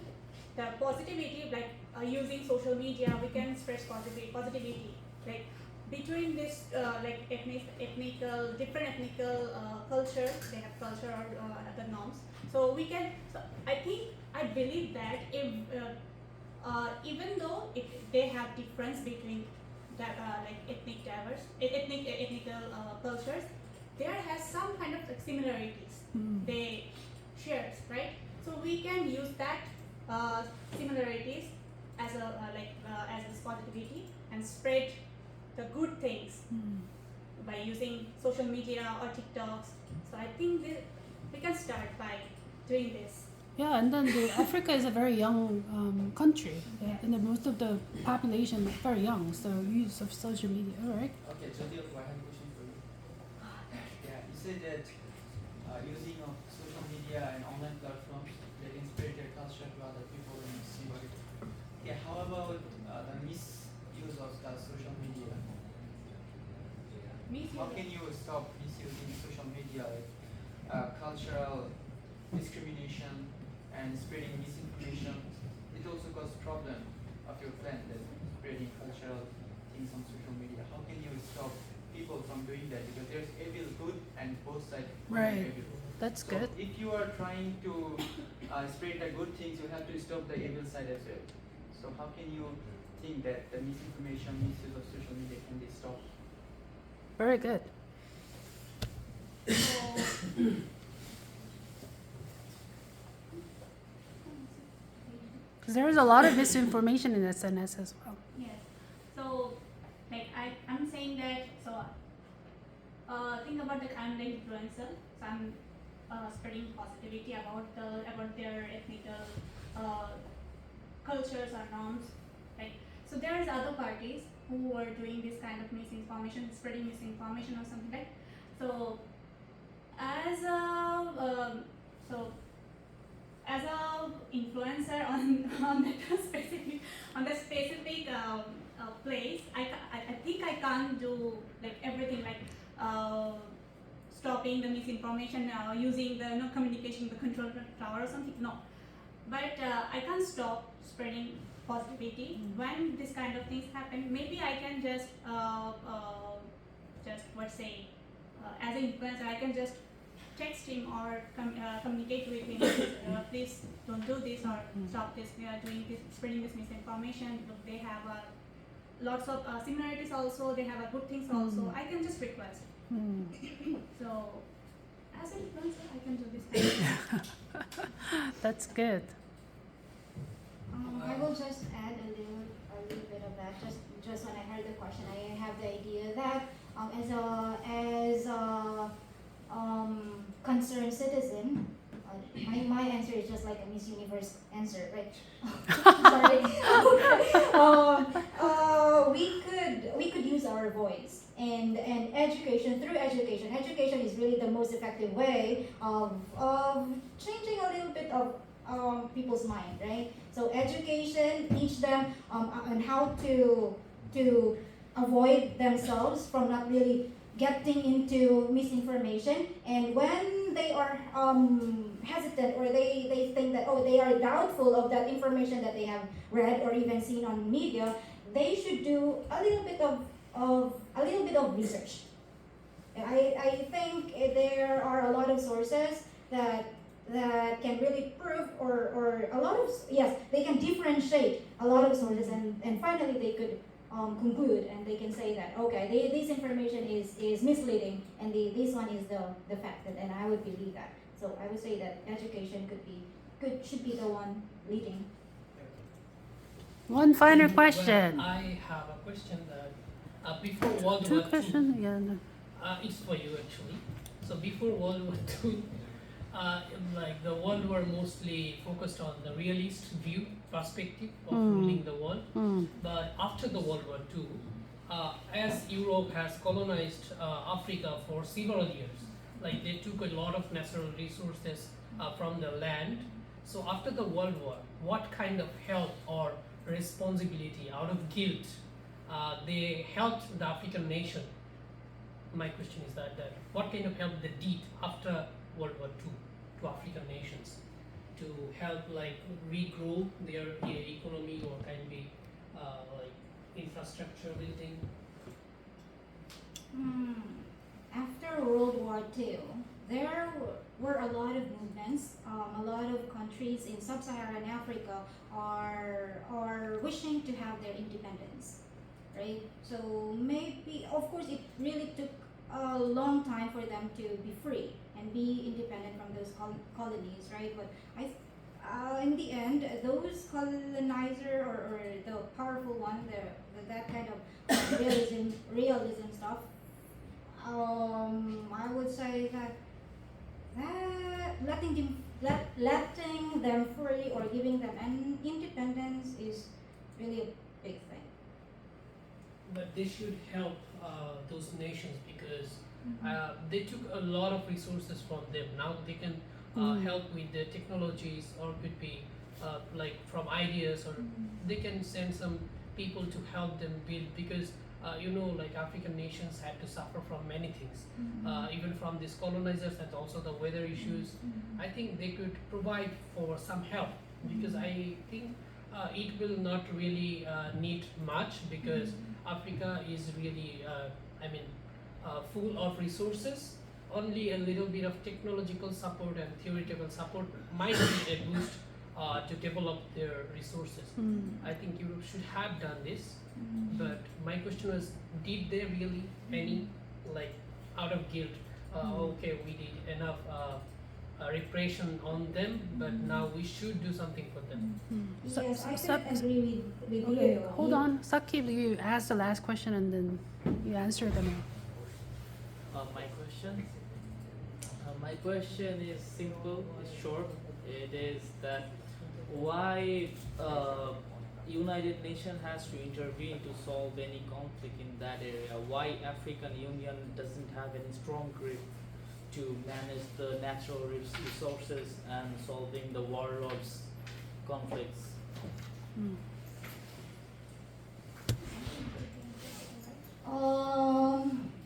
the positivity, like using social media, we can spread positivity. Like between this, like different ethnical culture, they have culture or other norms. So we can. So I believe that if even though they have difference between that like ethnical cultures, there has some kind of like similarities they shares, right? So we can use that similarities as as this positivity and spread the good things by using social media or TikToks. So I think we can start by doing this. Yeah, and then Africa is a very young country, and most of the population is very young. So use of social media. All right. Okay, Jyoti, I have a question for you. Yeah, you said that using of social media and online platforms that inspire their culture to other people and see what it. Yeah, how about the misuse of the social media? How can you stop misusing social media, like cultural discrimination and spreading misinformation? It also causes problem of your friend that spreading cultural things on social media. How can you stop people from doing that? Because there's evil good and both sides are Right. evil. That's So good. if you are trying to spread the good things, you have to stop the evil side as well. So how can you think that the misinformation, misuse of social media can be stopped? Very good. Because there is a lot of misinformation in SNS as well. Yes. So, like I'm saying that. So, think about that I'm the influencer. So I'm spreading positivity about their ethnical cultures or norms. Right. So there is other parties who are doing this kind of misinformation, spreading misinformation or something like. So as a as a influencer on that specific place, I think I can't do like everything like stopping the misinformation, using the communication, the control tower or something. No, but I can't stop spreading positivity when this kind of things happen. Maybe I can just as an influencer, I can just text him or communicate with him. Please don't do this or stop this. They are doing this, spreading this misinformation. Look, they have lots of similarities also. They have good things also. I can just request. So, as an influencer, I can do this kind of thing. That's good. I will just add a little bit of that. Just when I heard the question, I have the idea that as a concerned citizen, my answer is just like a Miss Universe answer, right? Sorry. We could use our voice and education. Through education is really the most effective way of changing a little bit of people's mind, right? So education, teach them on how to avoid themselves from not really getting into misinformation. And when they are hesitant, or they think that, they are doubtful of that information that they have read or even seen on media, they should do a little bit of research. I think there are a lot of sources that can really prove, or a lot of, yes, they can differentiate a lot of sources, and finally they could conclude, and they can say that, okay, this information is misleading, and this one is the fact, and I would believe that. So I would say that education should be the one leading. One final question. I have a question that before World Two War questions. II, Yeah. No. it's for you actually. So before World War II, like the world were mostly focused on the realist view perspective of ruling the world. But after the World War II, as Europe has colonized Africa for several years, like they took a lot of natural resources from the land. So after the World War, what kind of help or responsibility out of guilt they helped the African nation? My question is that what kind of help they did after World War II to African nations to help like regrow their economy, or can be like infrastructure building? After World War II, there were a lot of movements. A lot of countries in sub-Saharan Africa are wishing to have their independence, right? So maybe, of course, it really took a long time for them to be free and be independent from those colonies, right? But in the end, those colonizer or the powerful one, that kind of realism stuff, I would say that letting them free or giving them an independence is really a big thing. But they should help those nations because they took a lot of resources from them. Now they can help with the technologies, or could be like from ideas, or they can send some people to help them build, because like African nations had to suffer from many things, even from these colonizers, and also the weather issues. I think they could provide for some help, because I think it will not really need much, because Africa is really, full of resources. Only a little bit of technological support and theoretical support might be a boost to develop their resources. I think Europe should have done this, but my question was, did they really any, like out of guilt, okay, we did enough repression on them, but now we should do something for them. Yes, I can agree with Okay, you. hold on. Sakib, you ask the last question and then you answer them. My question is simple, it's short. It is that why United Nations has to intervene to solve any conflict in that area? Why African Union doesn't have any strong grip to manage the natural resources and solving the warlords conflicts?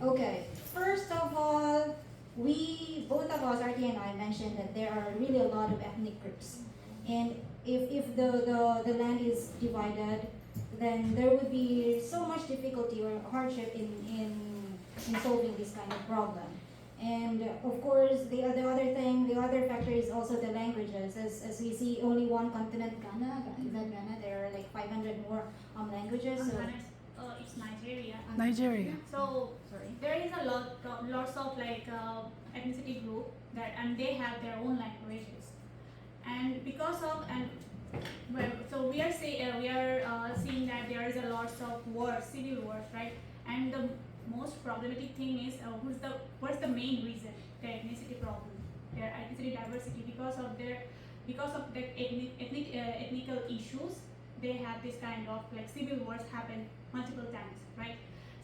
Okay. First of all, we both of us, RT and I, mentioned that there are really a lot of ethnic groups, and if the land is divided, then there would be so much difficulty or hardship in solving this kind of problem. And of course, the other factor is also the languages. As we see, only one continent, Ghana, is that Ghana? There are like 500 more languages. So It's Nigeria. Nigeria. So sorry. there is a lots of like ethnicity group that, and they have their own languages, and because of so we are seeing that there is a lots of wars, civil wars, right? And the most problematic thing is what's the main reason? Their ethnicity problem, their ethnicity diversity, because of the ethnical issues. They have this kind of like civil wars happen multiple times, right?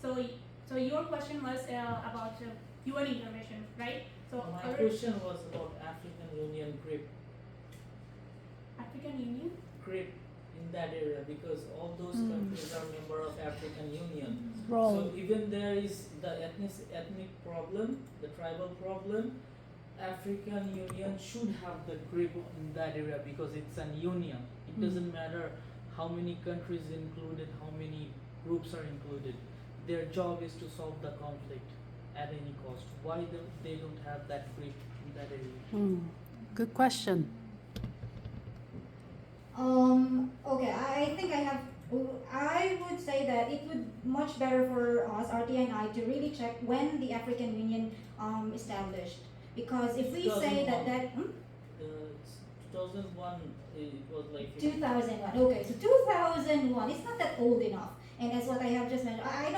So your question was about UN intervention, right? So My question was about African Union grip African Union. in that area, because all those countries are member of African Union. Role. So even there is the ethnic problem, the tribal problem, African Union should have the grip in that area because it's an union. It doesn't matter how many countries included, how many groups are included. Their job is to solve the conflict at any cost. Why they don't have that grip in that area? Good question. Okay, I think I would say that it would much better for us, RT and I, to really check when the African Union established. Because if we say that 2001, it was like 2001. Okay, so 2001. It's not that old enough. And as what I have just mentioned, I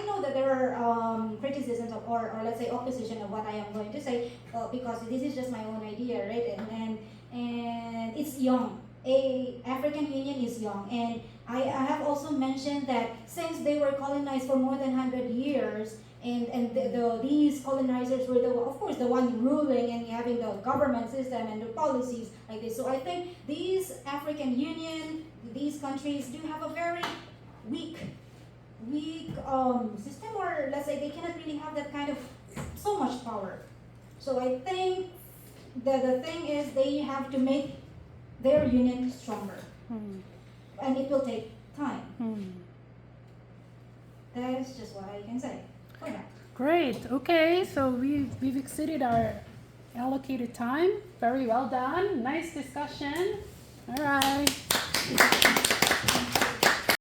know that there are criticisms of, or let's say opposition of what I am going to say, because this is just my own idea, right? And it's young. African Union is young, and I have also mentioned that since they were colonized for more than 100 years, and these colonizers were of course the one ruling and having the government system and the policies like this. So I think these African Union, these countries do have a very weak system, or let's say they cannot really have that kind of so much power. So I think the thing is they have to make their union stronger, and it will take time. That is just what I can say. Great. Okay, so we've exceeded our allocated time. Very well done. Nice discussion. All right.